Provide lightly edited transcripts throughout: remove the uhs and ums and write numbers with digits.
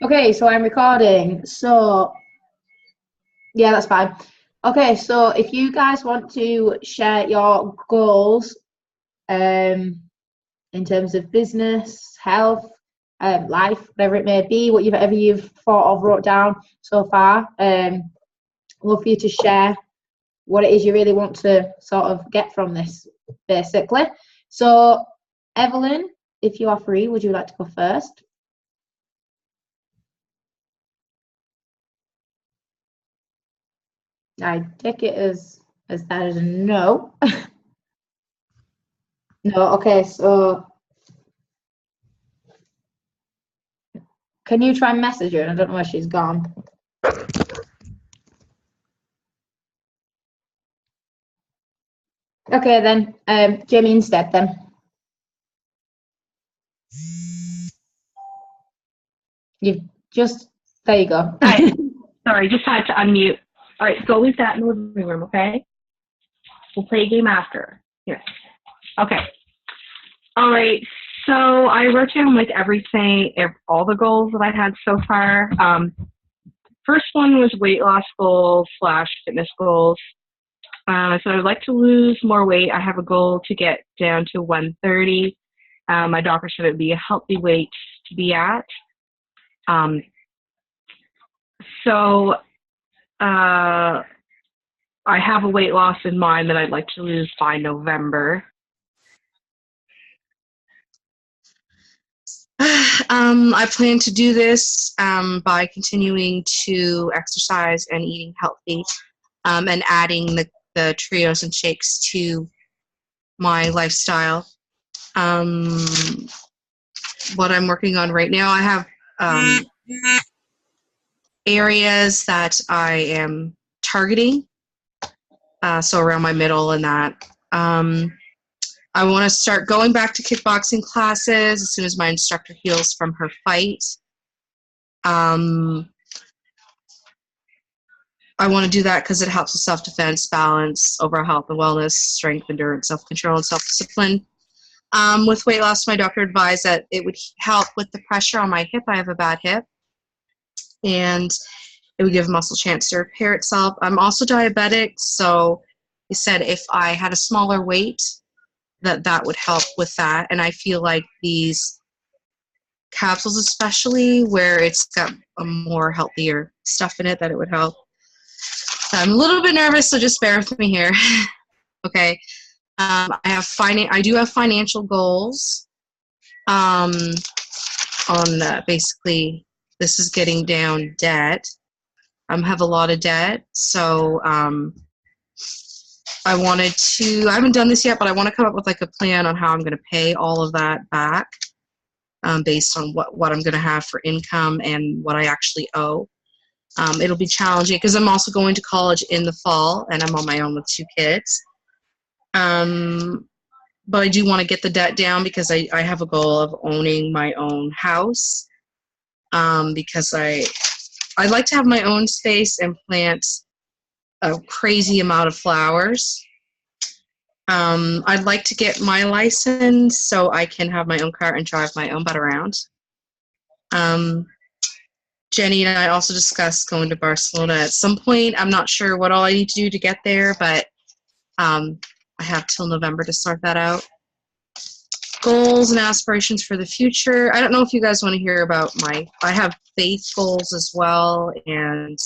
Okay, so I'm recording. So, yeah, that's fine. Okay, so if you guys want to share your goals in terms of business, health, life, whatever it may be, whatever you've thought of, wrote down so far, love for you to share what it is you really want to sort of get from this, basically. So, Evelyn, if you are free, would you like to go first? I take it as that is a no. No, okay, so can you try and message her? I don't know where she's gone. Okay, then, Jami instead, then. You've just, there you go. Hi. Sorry, just had to unmute. All right, go leave that in the living room, okay? We'll play a game after. Here. Okay. All right. So I wrote down like everything, all the goals that I had so far. First one was weight loss goals / fitness goals. So I'd like to lose more weight. I have a goal to get down to 130. My doctor said it'd be a healthy weight to be at. So I have a weight loss in mind that I'd like to lose by November. I plan to do this by continuing to exercise and eating healthy, and adding the trios and shakes to my lifestyle. What I'm working on right now, I have areas that I am targeting, so around my middle and that. I want to start going back to kickboxing classes as soon as my instructor heals from her fight. I want to do that because it helps with self-defense, balance, overall health and wellness, strength, endurance, self-control, and self-discipline. With weight loss, my doctor advised that it would help with the pressure on my hip. I have a bad hip. And it would give muscle a chance to repair itself. I'm also diabetic, so he said if I had a smaller weight, that would help with that. And I feel like these capsules, especially where it's got a more healthier stuff in it, that it would help. I'm a little bit nervous, so just bear with me here. Okay. I do have financial goals. Basically, this is getting down debt. I have a lot of debt, so I haven't done this yet, but I want to come up with like a plan on how I'm going to pay all of that back, based on what I'm going to have for income and what I actually owe. It'll be challenging because I'm also going to college in the fall, and I'm on my own with 2 kids. But I do want to get the debt down because I have a goal of owning my own house, because I'd like to have my own space and plant a crazy amount of flowers. I'd like to get my license so I can have my own car and drive my own butt around. Jenny and I also discussed going to Barcelona at some point. I'm not sure what all I need to do to get there, but I have till November to sort that out. Goals and aspirations for the future. I don't know if you guys want to hear about I have faith goals as well and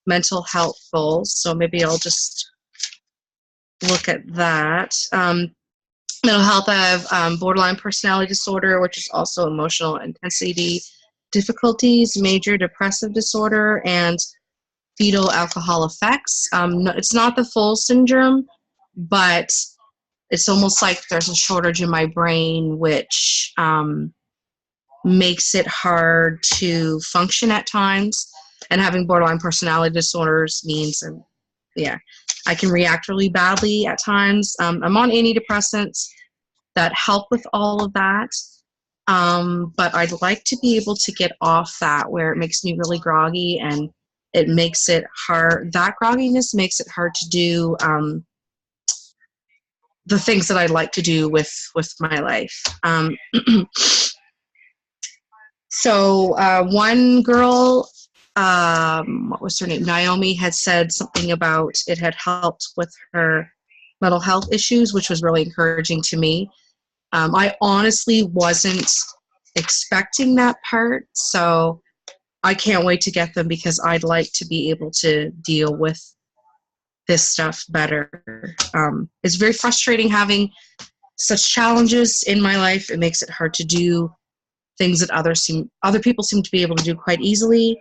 mental health goals, so maybe I'll just look at that. Mental health, I have borderline personality disorder, which is also emotional intensity difficulties, major depressive disorder, and fetal alcohol effects. It's not the full syndrome, but it's almost like there's a shortage in my brain, which makes it hard to function at times. And having borderline personality disorders means, I can react really badly at times. I'm on antidepressants that help with all of that. But I'd like to be able to get off that, where it makes me really groggy, and it makes it hard. That grogginess makes it hard to do the things that I'd like to do with my life. So one girl, what was her name? Naomi had said something about it had helped with her mental health issues, which was really encouraging to me. I honestly wasn't expecting that part, so I can't wait to get them because I'd like to be able to deal with this stuff better. It's very frustrating having such challenges in my life. It makes it hard to do things that other people seem to be able to do quite easily.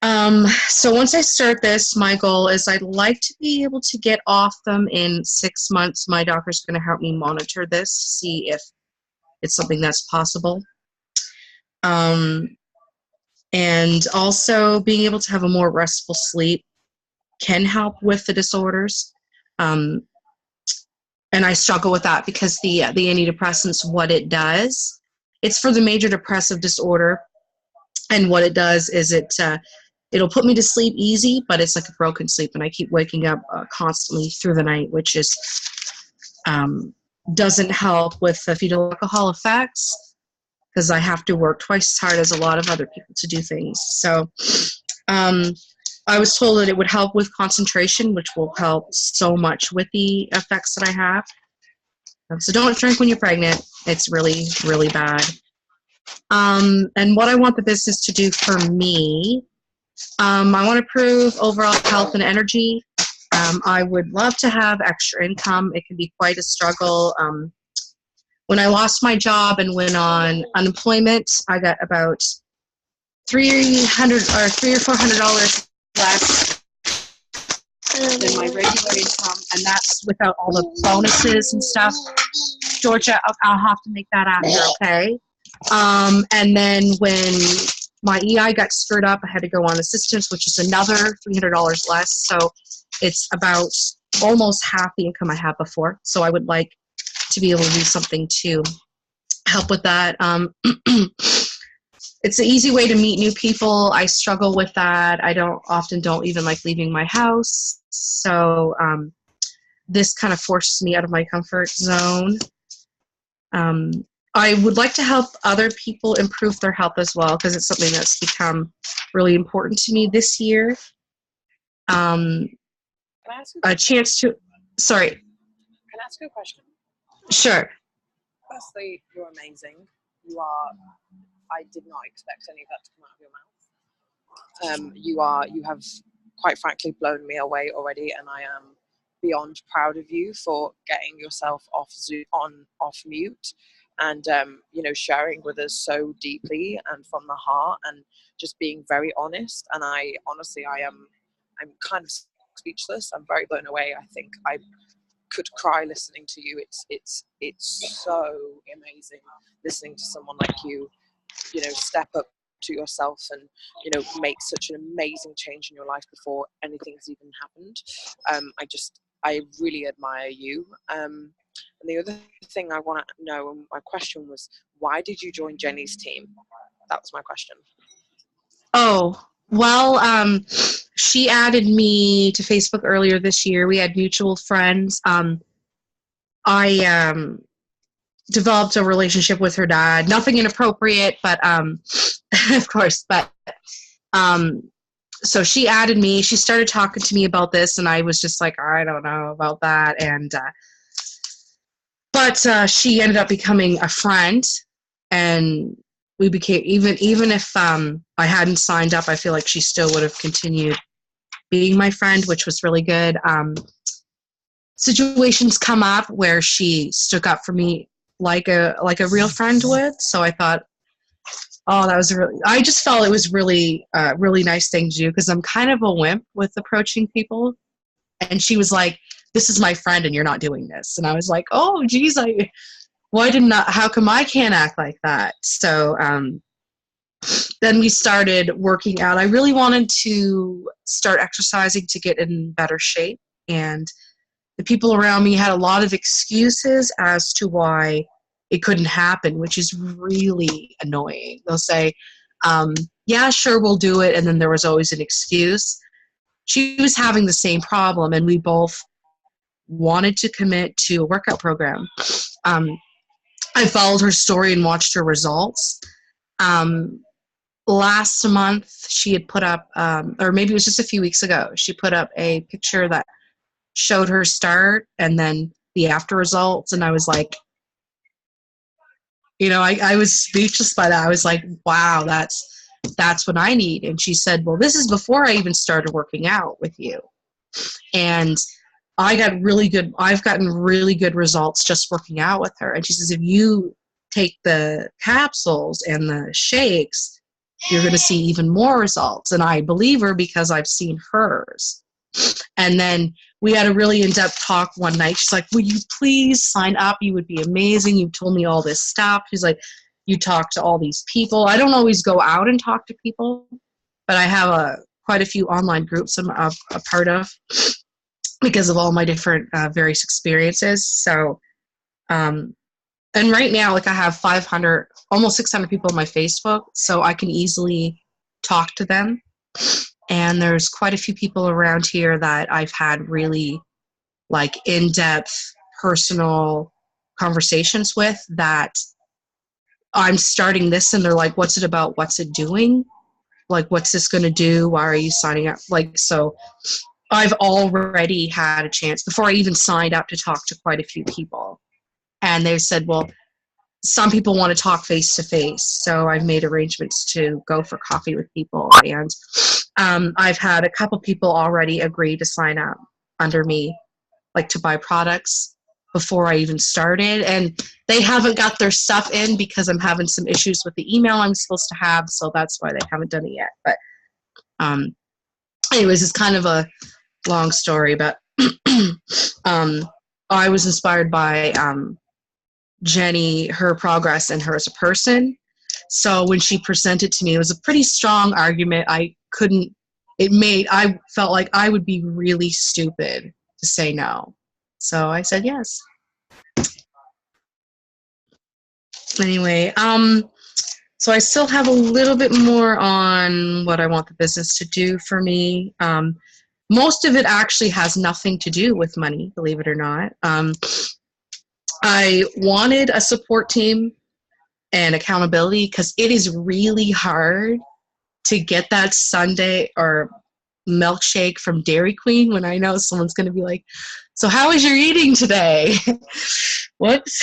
So once I start this, my goal is I'd like to be able to get off them in 6 months. My doctor's going to help me monitor this, see if it's something that's possible. And also being able to have a more restful sleep can help with the disorders. And I struggle with that because the antidepressants, what it does, it's for the major depressive disorder. And what it does is it'll put me to sleep easy, but it's like a broken sleep. And I keep waking up constantly through the night, which is doesn't help with the fetal alcohol effects because I have to work twice as hard as a lot of other people to do things. So I was told that it would help with concentration, which will help so much with the effects that I have. So don't drink when you're pregnant. It's really, really bad. And what I want the business to do for me, I want to improve overall health and energy. I would love to have extra income. It can be quite a struggle. When I lost my job and went on unemployment, I got about $300 or $400 less than my regular income, and that's without all the bonuses and stuff. Georgia, I'll have to make that after, okay? And then when my EI got screwed up, I had to go on assistance, which is another $300 less. So it's about almost half the income I had before. So I would like to be able to do something to help with that. It's an easy way to meet new people. I struggle with that. I often don't even like leaving my house. So this kind of forces me out of my comfort zone. I would like to help other people improve their health as well because it's something that's become really important to me this year. Can I ask you A chance to, sorry. Can I ask you a question? Sure. Firstly, you're amazing. You are. I did not expect any of that to come out of your mouth. You have, quite frankly, blown me away already, and I am beyond proud of you for getting yourself off mute, and sharing with us so deeply and from the heart, and just being very honest. And I'm kind of speechless. I'm very blown away. I think I could cry listening to you. It's so amazing listening to someone like you, step up to yourself and make such an amazing change in your life before anything's even happened. I really admire you. And the other thing I want to know, and my question was, why did you join Jenny's team? That was my question. Oh, well, she added me to Facebook earlier this year. We had mutual friends. I developed a relationship with her dad. Nothing inappropriate, but of course. But so she added me. She started talking to me about this, and I was just like, I don't know about that. And but she ended up becoming a friend, and we became even if I hadn't signed up, I feel like she still would have continued being my friend, which was really good. Situations come up where she stuck up for me like a real friend would. So I thought, oh, I just felt it was really really nice thing to do because I'm kind of a wimp with approaching people. And she was like, this is my friend and you're not doing this. And I was like, oh, geez, how come I can't act like that? So then we started working out. I really wanted to start exercising to get in better shape. And the people around me had a lot of excuses as to why it couldn't happen, which is really annoying. They'll say, yeah, sure, we'll do it. And then there was always an excuse. She was having the same problem, and we both wanted to commit to a workout program. I followed her story and watched her results. Last month she had put up, or maybe it was just a few weeks ago, she put up a picture that showed her start and then the after results. And I was like, I was speechless by that. I was like, wow, that's what I need. And she said, well, this is before I even started working out with you. And I've gotten really good results just working out with her. And she says, if you take the capsules and the shakes, you're going to see even more results. And I believe her because I've seen hers. And then we had a really in-depth talk one night. She's like, will you please sign up? You would be amazing. You told me all this stuff. She's like, you talk to all these people. I don't always go out and talk to people, but I have quite a few online groups I'm a part of because of all my different various experiences. So, and right now, like I have 500, almost 600 people on my Facebook, so I can easily talk to them. And there's quite a few people around here that I've had really like in-depth personal conversations with that I'm starting this and they're like, what's it about? What's it doing? Like, what's this going to do? Why are you signing up? Like, so I've already had a chance before I even signed up to talk to quite a few people. And they've said, well, some people want to talk face to face. So I've made arrangements to go for coffee with people. And I've had a couple people already agree to sign up under me, like to buy products before I even started. And they haven't got their stuff in because I'm having some issues with the email I'm supposed to have. So that's why they haven't done it yet. But anyways, it's kind of a long story, but I was inspired by Jenny, her progress and her as a person. So when she presented to me, it was a pretty strong argument. I felt like I would be really stupid to say no. So I said yes. Anyway, so I still have a little bit more on what I want the business to do for me. Most of it actually has nothing to do with money, believe it or not. I wanted a support team and accountability because it is really hard to get that sundae or milkshake from Dairy Queen when I know someone's going to be like, so how is your eating today? Whoops.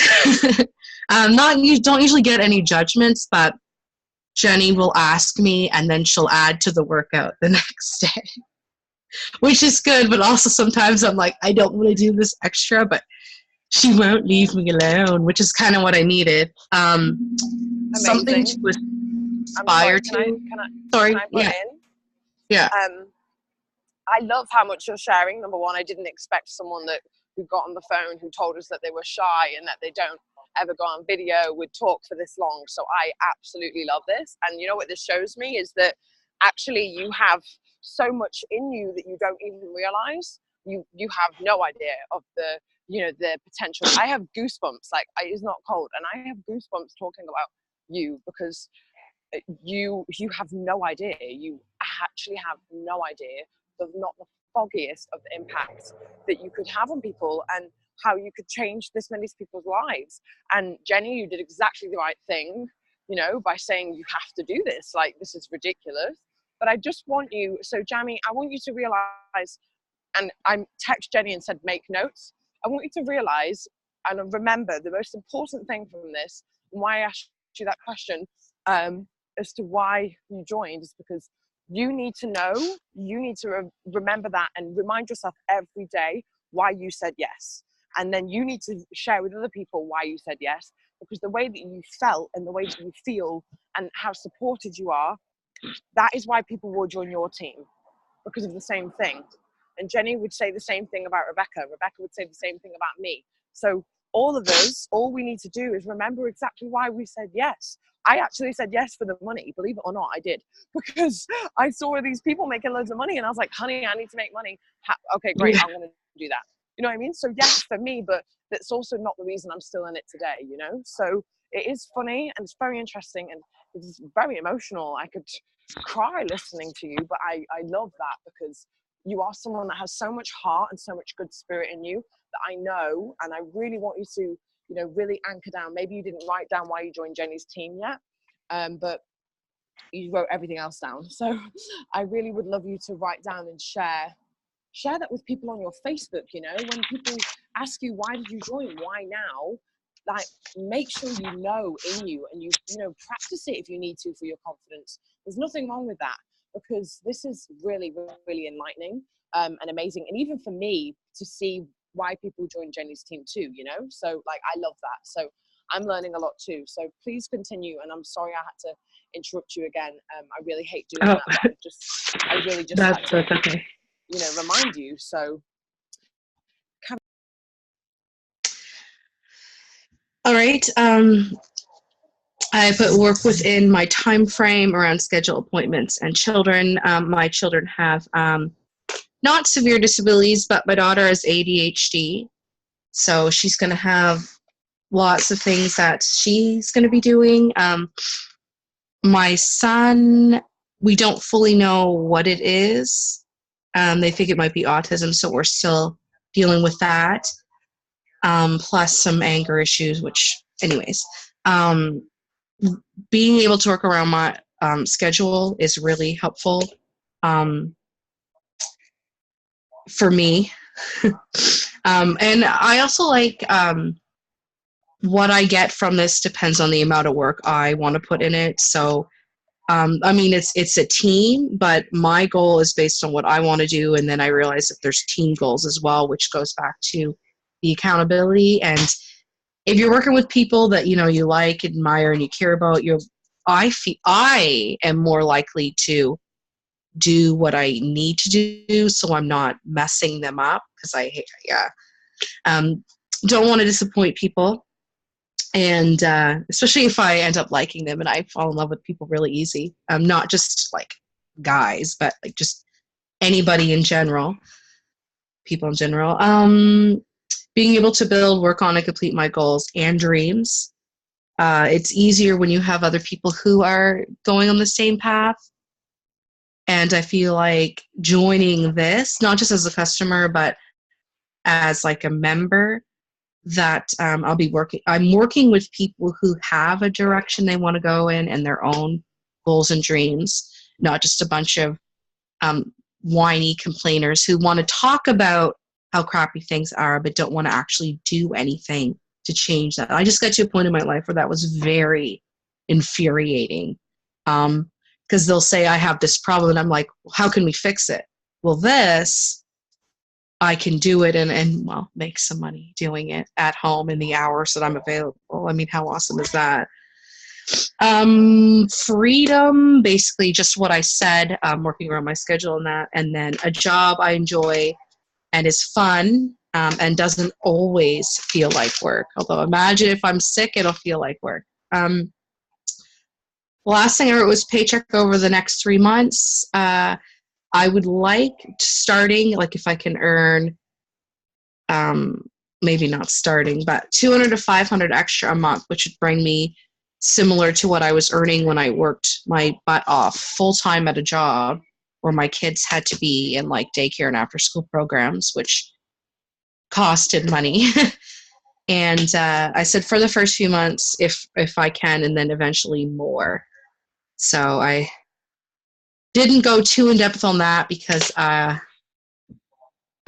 Don't usually get any judgments, but Jenny will ask me and then she'll add to the workout the next day, which is good. But also sometimes I'm like, I don't want to do this extra, but she won't leave me alone, which is kind of what I needed. Something to aspire to. Can I put in? Yeah. I love how much you're sharing. Number one, I didn't expect someone who got on the phone who told us that they were shy and that they don't ever go on video would talk for this long. So I absolutely love this. And you know what this shows me is that actually you have so much in you that you don't even realize. You have no idea of the potential. I have goosebumps, like it's not cold, and I have goosebumps talking about you because you have no idea. You actually have no idea of not the foggiest of the impacts that you could have on people and how you could change this many people's lives. And Jenny, you did exactly the right thing, by saying you have to do this. Like, this is ridiculous. But I just want you, so Jami, I want you to realize, and I text Jenny and said, make notes. I want you to realize and remember the most important thing from this, and why I asked you that question as to why you joined, is because you need to know, you need to remember that and remind yourself every day why you said yes. And then you need to share with other people why you said yes, because the way that you felt and the way that you feel and how supported you are, that is why people will join your team, because of the same thing. And Jenny would say the same thing about Rebecca. Rebecca would say the same thing about me. So all of us, all we need to do is remember exactly why we said yes. I actually said yes for the money, believe it or not, I did, because I saw these people making loads of money and I was like, honey, I need to make money. Okay, great, I'm gonna do that. You know what I mean? So yes for me, but that's also not the reason I'm still in it today, So it is funny and it's very interesting and it's very emotional. I could cry listening to you, but I love that because you are someone that has so much heart and so much good spirit in you that I know, and I really want you to, really anchor down. Maybe you didn't write down why you joined Jenny's team yet, but you wrote everything else down. So I really would love you to write down and share that with people on your Facebook. You know, when people ask you, why did you join? Why now? Like, make sure you know in you, and you know, practice it if you need to for your confidence. There's nothing wrong with that, because this is really, really enlightening and amazing. And even for me to see why people join Jenny's team too, you know? So like, I love that. So I'm learning a lot too. So please continue. And I'm sorry I had to interrupt you again. I really hate doing that, but I really just had to, that's okay. you know, remind you. So. All right. I put work within my time frame around schedule appointments and children. My children have not severe disabilities, but my daughter has ADHD. So she's going to have lots of things that she's going to be doing. My son, we don't fully know what it is. They think it might be autism, so we're still dealing with that. Plus some anger issues, which, anyways. Being able to work around my schedule is really helpful for me. And I also like what I get from this depends on the amount of work I want to put in it. So, I mean, it's a team, but my goal is based on what I want to do. And then I realize that there's team goals as well, which goes back to the accountability. And if you're working with people that, you know, you like, admire, and you care about, I am more likely to do what I need to do, so I'm not messing them up, because don't want to disappoint people. And especially if I end up liking them, and I fall in love with people really easy. Not just like guys, but like just anybody in general, people in general. Being able to build, work on, and complete my goals and dreams. It's easier when you have other people who are going on the same path. And I feel like joining this, not just as a customer, but as like a member, that I'm working with people who have a direction they want to go in and their own goals and dreams, not just a bunch of whiny complainers who want to talk about how crappy things are, but don't want to actually do anything to change that. I just got to a point in my life where that was very infuriating. Because they'll say, I have this problem, and I'm like, how can we fix it? Well, this, I can do it and well, make some money doing it at home in the hours that I'm available. I mean, how awesome is that? Freedom, basically just what I said, working around my schedule and that, and then a job I enjoy and is fun, and doesn't always feel like work. Although imagine if I'm sick, it'll feel like work. Last thing I wrote was paycheck over the next 3 months. I would like starting, like if I can earn, maybe not starting, but 200 to 500 extra a month, which would bring me similar to what I was earning when I worked my butt off full-time at a job where my kids had to be in like daycare and after-school programs, which costed money. And I said for the first few months, if I can, and then eventually more. So I didn't go too in depth on that because I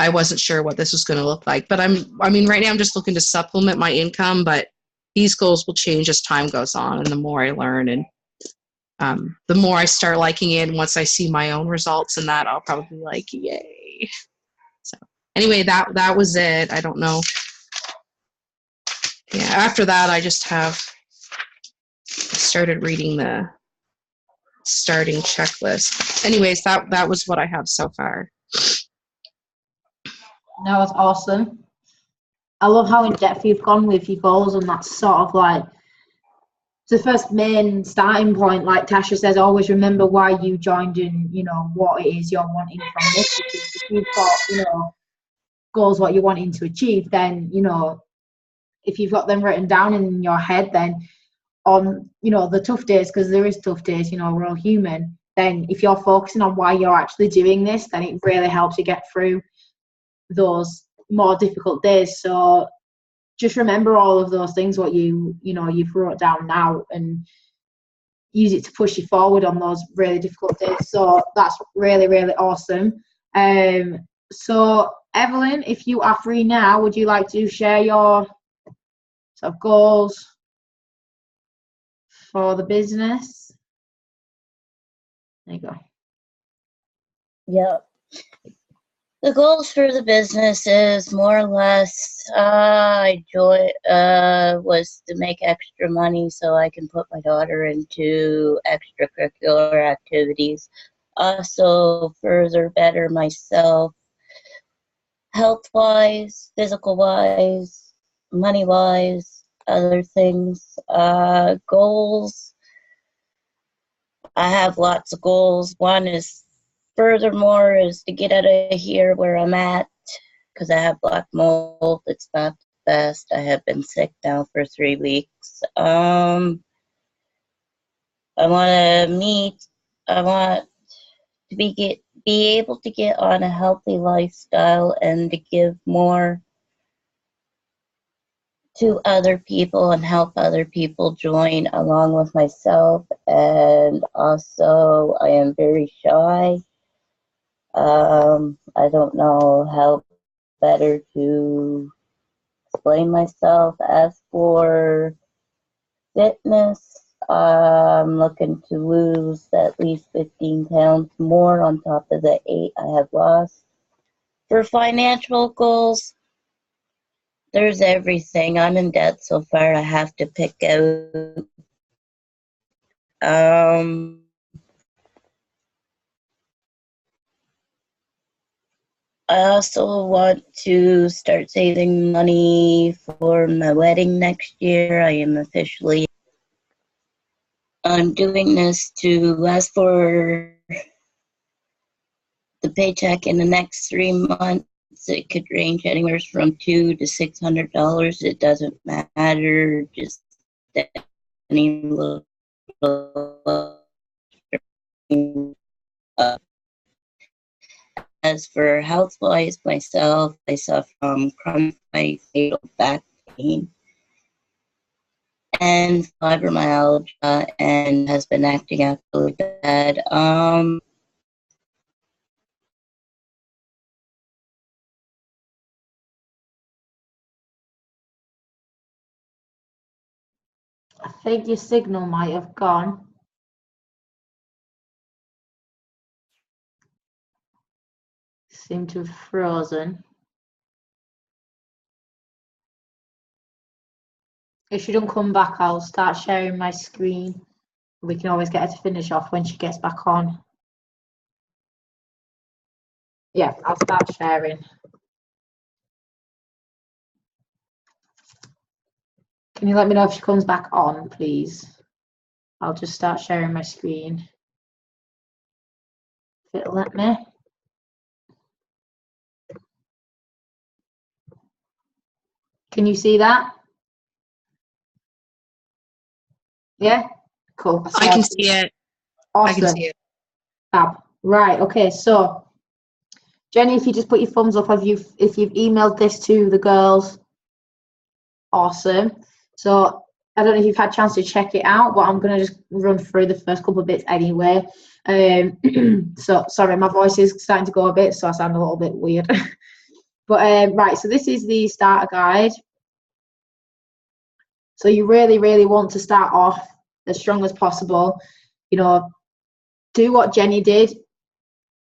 wasn't sure what this was going to look like. But I mean, right now I'm just looking to supplement my income, but these goals will change as time goes on, and the more I learn, and the more I start liking it, and once I see my own results and that, I'll probably be like, yay. So anyway, that was it. I don't know. Yeah, after that, I just started reading the starting checklist. Anyways, that was what I have so far. That was awesome. I love how in depth you've gone with your goals, and that's sort of like the first main starting point. Like Tasha says, always remember why you joined and, you know, what it is you're wanting from this. Because if you've got, you know, goals, what you're wanting to achieve, then, you know, if you've got them written down in your head, then on, you know, the tough days, because there is tough days, you know, we're all human, then if you're focusing on why you're actually doing this, then it really helps you get through those more difficult days. So just remember all of those things, what you've wrote down now, and use it to push you forward on those really difficult days. So that's really, really awesome. So Evelyn, if you are free now, would you like to share your sort of goals for the business? There you go. Yep. The goals for the business is more or less was to make extra money so I can put my daughter into extracurricular activities. Also further better myself health-wise, physical-wise, money-wise, other things. Goals. I have lots of goals. One is furthermore is to get out of here where I'm at because I have black mold. It's not the best. I have been sick now for 3 weeks. I want to be able to get on a healthy lifestyle and to give more to other people and help other people join along with myself. And also, I am very shy. I don't know how better to explain myself. As for fitness, I'm looking to lose at least 15 pounds more on top of the 8 I have lost. For financial goals, there's everything. I'm in debt so far. I have to pick out. I also want to start saving money for my wedding next year. I'm doing this to ask for the paycheck in the next 3 months. It could range anywhere from $200 to $600. It doesn't matter. Just any little. As for health-wise, myself, I suffer from chronic fatal back pain and fibromyalgia, and has been acting out really bad. I think your signal might have gone. Seem to have frozen. If she don't come back, I'll start sharing my screen. We can always get her to finish off when she gets back on. Yeah, I'll start sharing. Can you let me know if she comes back on, please? I'll just start sharing my screen. If it'll let me. Can you see that? Yeah? Cool. I can see it. Awesome. I can see it. Fab. Right, okay, so Jenny, if you just put your thumbs up if you've emailed this to the girls. Awesome. So I don't know if you've had a chance to check it out, but I'm going to just run through the first couple of bits anyway. So sorry, my voice is starting to go a bit, so I sound a little bit weird. But right, so this is the starter guide. So you really, really want to start off as strong as possible. You know, do what Jenny did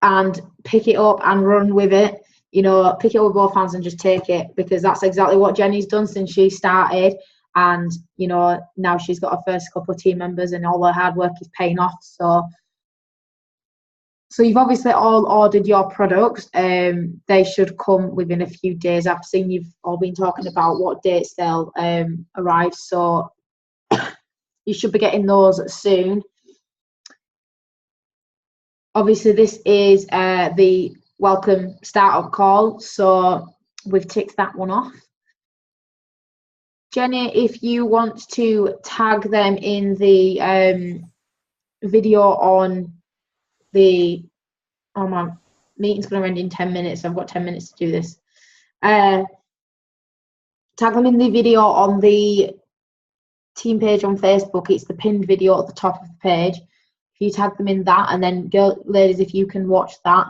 and pick it up and run with it. You know, pick it up with both hands and just take it, because that's exactly what Jenny's done since she started. And, you know, now she's got her first couple of team members and all her hard work is paying off. So you've obviously all ordered your products. They should come within a few days. I've seen you've all been talking about what dates they'll arrive. So you should be getting those soon. Obviously, this is the welcome startup call, so we've ticked that one off. Jenny, if you want to tag them in the video on the, oh my meeting's going to end in 10 minutes. I've got 10 minutes to do this. Tag them in the video on the team page on Facebook. It's the pinned video at the top of the page. If you tag them in that, and then ladies, if you can watch that,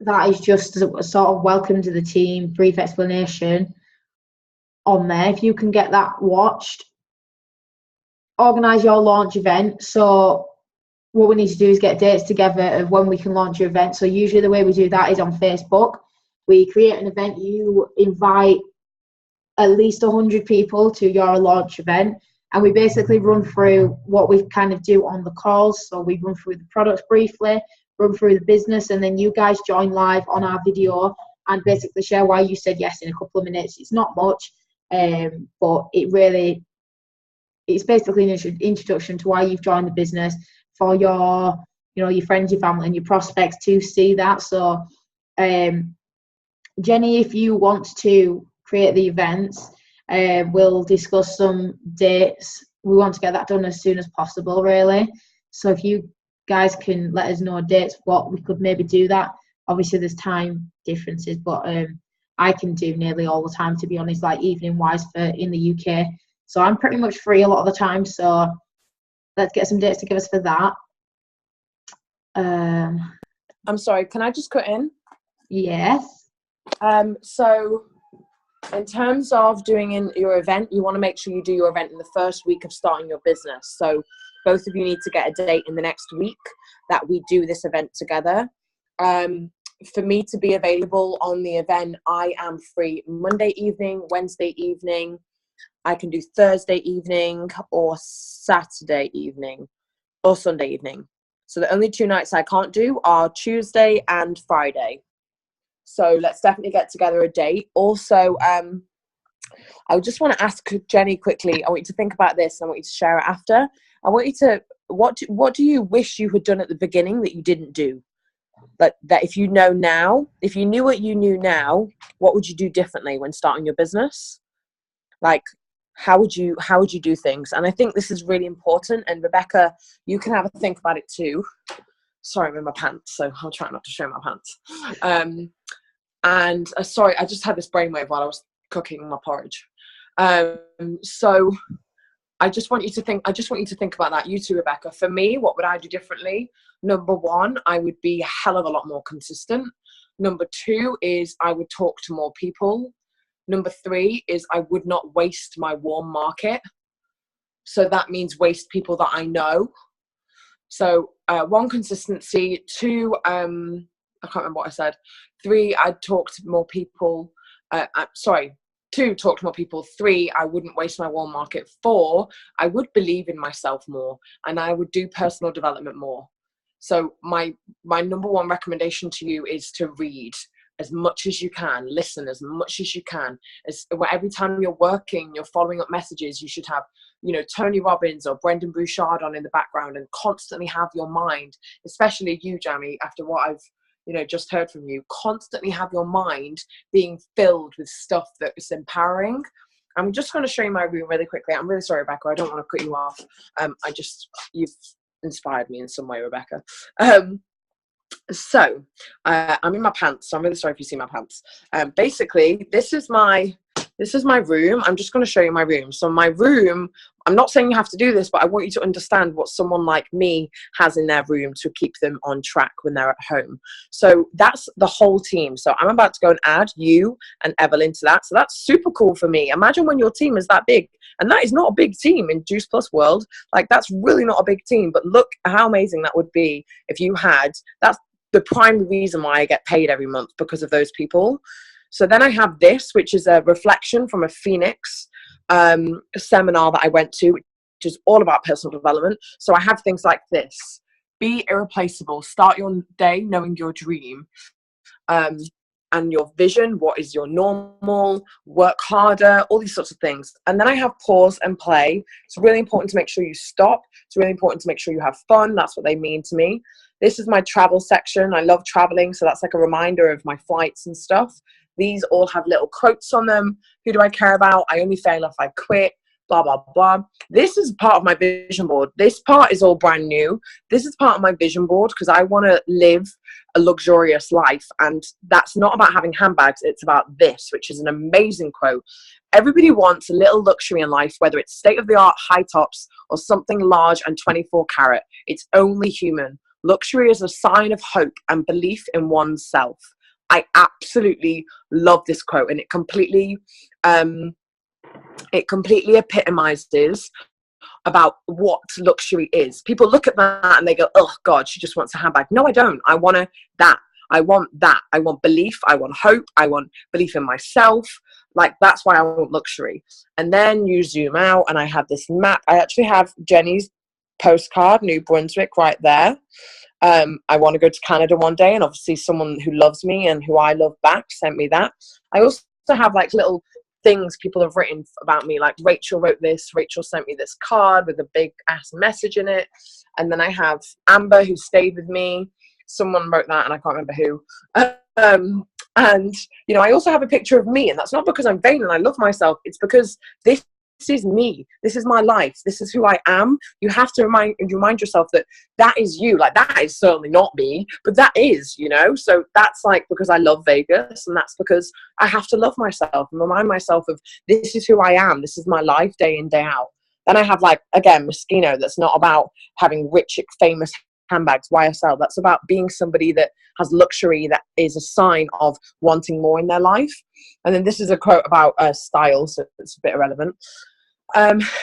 that is just a sort of welcome to the team, brief explanation on there. If you can get that watched, organise your launch event. So what we need to do is get dates together of when we can launch your event. So usually the way we do that is on Facebook. We create an event, you invite at least 100 people to your launch event, and we basically run through what we kind of do on the calls. So we run through the products briefly, run through the business, and then you guys join live on our video and basically share why you said yes in a couple of minutes. It's not much, but it's basically an introduction to why you've joined the business, for your, your friends, your family, and your prospects to see that. So, Jenny, if you want to create the events, we'll discuss some dates. We want to get that done as soon as possible, really. So if you guys can let us know dates, what we could maybe do that. Obviously, there's time differences, but I can do nearly all the time, to be honest, like evening-wise in the UK. So I'm pretty much free a lot of the time. So let's get some dates to give us for that. I'm sorry, can I just cut in? Yes. So in terms of doing your event, you want to make sure you do your event in the first week of starting your business. So both of you need to get a date in the next week that we do this event together. For me to be available on the event, I am free Monday evening, Wednesday evening. I can do Thursday evening or Saturday evening or Sunday evening. So the only 2 nights I can't do are Tuesday and Friday. So let's definitely get together a date. Also, I just want to ask Jenny quickly, I want you to think about this and I want you to share it after. I want you to, what do you wish you had done at the beginning that you didn't do? Like that if you know now, if you knew what you knew now, what would you do differently when starting your business? Like, how would you do things? And I think this is really important. And Rebecca, you can have a think about it too. Sorry, I'm in my pants, so I'll try not to show my pants. Sorry, I just had this brainwave while I was cooking my porridge. So I just want you to think about that. You too, Rebecca. For me, what would I do differently? Number 1, I would be a hell of a lot more consistent. Number 2 is I would talk to more people. Number 3 is I would not waste my warm market. So that means waste people that I know. So 1, consistency. 2, I can't remember what I said. 3, I'd talk to more people. 2, talk to more people. 3, I wouldn't waste my warm market. 4, I would believe in myself more and I would do personal development more. So my number 1 recommendation to you is to read as much as you can, listen as much as you can. Every time you're working, you're following up messages, you should have, Tony Robbins or Brendan Bouchard on in the background and constantly have your mind, especially you, Jami, after what I've, just heard from you, constantly have your mind being filled with stuff that is empowering. I'm just going to show you my room really quickly. I'm really sorry, Rebecca. I don't want to cut you off. You've inspired me in some way, Rebecca. So I'm in my pants, so I'm really sorry if you see my pants. Basically, this is my room. I'm just going to show you my room. So my room, I'm not saying you have to do this, but I want you to understand what someone like me has in their room to keep them on track when they're at home. So that's the whole team. So I'm about to go and add you and Evelyn to that. So that's super cool for me. Imagine when your team is that big. And that is not a big team in Juice Plus world. Like, that's really not a big team. But look how amazing that would be if you had. That's the primary reason why I get paid every month, because of those people. So then I have this, which is a reflection from a Phoenix seminar that I went to, which is all about personal development. So I have things like this: be irreplaceable, start your day knowing your dream and your vision, what is your normal, work harder, all these sorts of things. And then I have pause and play. It's really important to make sure you stop. It's really important to make sure you have fun. That's what they mean to me. This is my travel section. I love traveling, so that's like a reminder of my flights and stuff. These all have little quotes on them. Who do I care about? I only fail if I quit. blah, blah, blah. This is part of my vision board. This part is all brand new. This is part of my vision board because I want to live a luxurious life. And that's not about having handbags. It's about this, which is an amazing quote. Everybody wants a little luxury in life, whether it's state-of-the-art high tops or something large and 24 karat. It's only human. Luxury is a sign of hope and belief in oneself. I absolutely love this quote, and it completely epitomizes about what luxury is. People look at that and they go, oh God, she just wants a handbag. No, I don't. I want that. I want that. I want belief. I want hope. I want belief in myself. Like, that's why I want luxury. And then you zoom out and I have this map. I actually have Jenny's postcard, New Brunswick, right there. I want to go to Canada one day, and obviously someone who loves me and who I love back sent me that. I also have like little things people have written about me, like Rachel wrote this. Rachel sent me this card with a big ass message in it. And then I have Amber, who stayed with me. Someone wrote that and I can't remember who. And you know, I also have a picture of me, and that's not because I'm vain and I love myself. It's because this is me. This is my life. This is who I am. You have to remind yourself that that is you. Like, that is certainly not me, but that is, you know. So that's like because I love Vegas, and that's because I have to love myself and remind myself of this is who I am. This is my life, day in, day out. Then I have, like, again, Moschino. That's not about having rich, famous handbags, YSL. That's about being somebody that has luxury, that is a sign of wanting more in their life. And then this is a quote about style, so it's a bit irrelevant.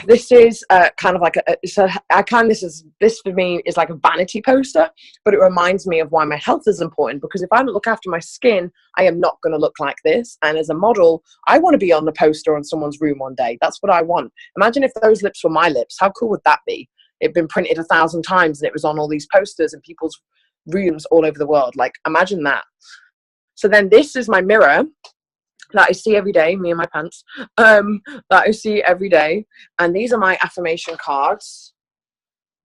This is kind of like this for me is like a vanity poster, but it reminds me of why my health is important, because if I don't look after my skin, I am not going to look like this. And as a model, I want to be on the poster in someone's room one day. That's what I want. Imagine if those lips were my lips. How cool would that be? It'd been printed 1,000 times and it was on all these posters in people's rooms all over the world. Like, imagine that. So then this is my mirror that I see every day, me and my pants, that I see every day. And these are my affirmation cards.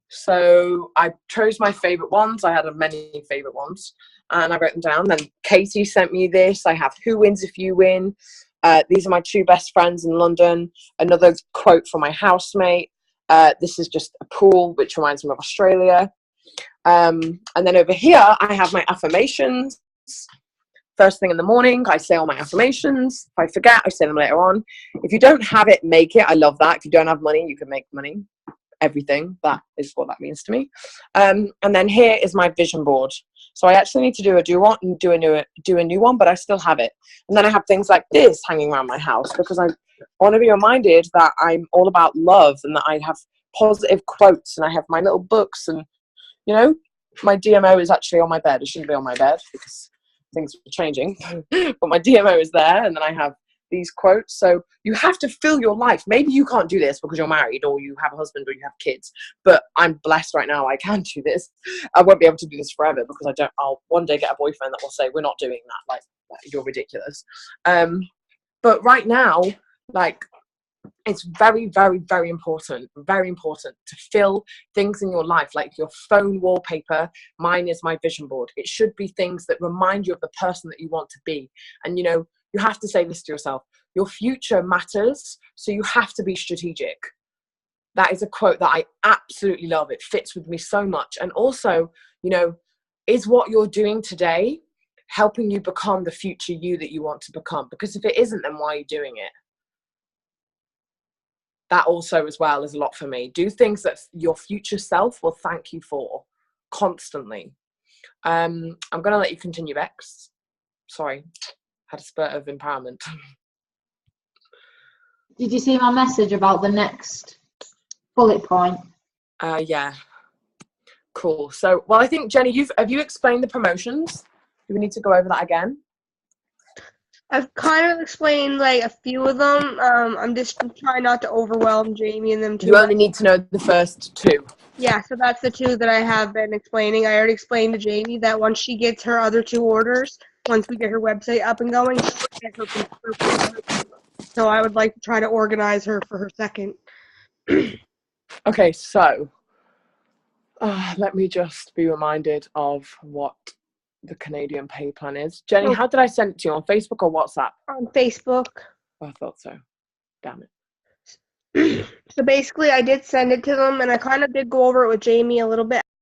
So I chose my favorite ones. I had many favorite ones, and I wrote them down. Then Katie sent me this. I have Who Wins If You Win. These are my two best friends in London. Another quote from my housemate. This is just a pool, which reminds me of Australia. And then over here, I have my affirmations. First thing in the morning, I say all my affirmations. If I forget, I say them later on. If you don't have it, make it. I love that. If you don't have money, you can make money. Everything. That is what that means to me. And then here is my vision board. So I actually need to do a new one, but I still have it. And then I have things like this hanging around my house, because I want to be reminded that I'm all about love, and that I have positive quotes, and I have my little books, and, you know, my DMO is actually on my bed. It shouldn't be on my bed because things are changing, but my DMO is there, and then I have these quotes. So you have to fill your life. Maybe you can't do this because you're married, or you have a husband, or you have kids, but I'm blessed right now. I can do this. I won't be able to do this forever, because I'll one day get a boyfriend that will say, we're not doing that. Like, you're ridiculous. But right now, like, it's very, very, very important to fill things in your life, like your phone wallpaper. Mine is my vision board. It should be things that remind you of the person that you want to be. And, you know, you have to say this to yourself: your future matters, so you have to be strategic. That is a quote that I absolutely love. It fits with me so much. And also, you know, is what you're doing today helping you become the future you that you want to become? Because if it isn't, then why are you doing it? That also as well is a lot for me. Do things that your future self will thank you for constantly. I'm going to let you continue, Bex. Sorry, had a spurt of empowerment. Did you see my message about the next bullet point? Yeah. Cool. So, well, I think, Jenny, have you explained the promotions? Do we need to go over that again? I've kind of explained like a few of them. I'm just trying not to overwhelm Jamie and them too. You only need to know the first two. Yeah, so that's the two that I have been explaining. I already explained to Jamie that once she gets her other two orders, once we get her website up and going, she'll get her. So I would like to try to organize her for her second. Okay, so let me just be reminded of what the Canadian pay plan is. Jenny, how did I send it to you? On Facebook or WhatsApp? On Facebook. Oh, I thought so. Damn it. So basically, I did send it to them, and I kind of did go over it with Jamie a little bit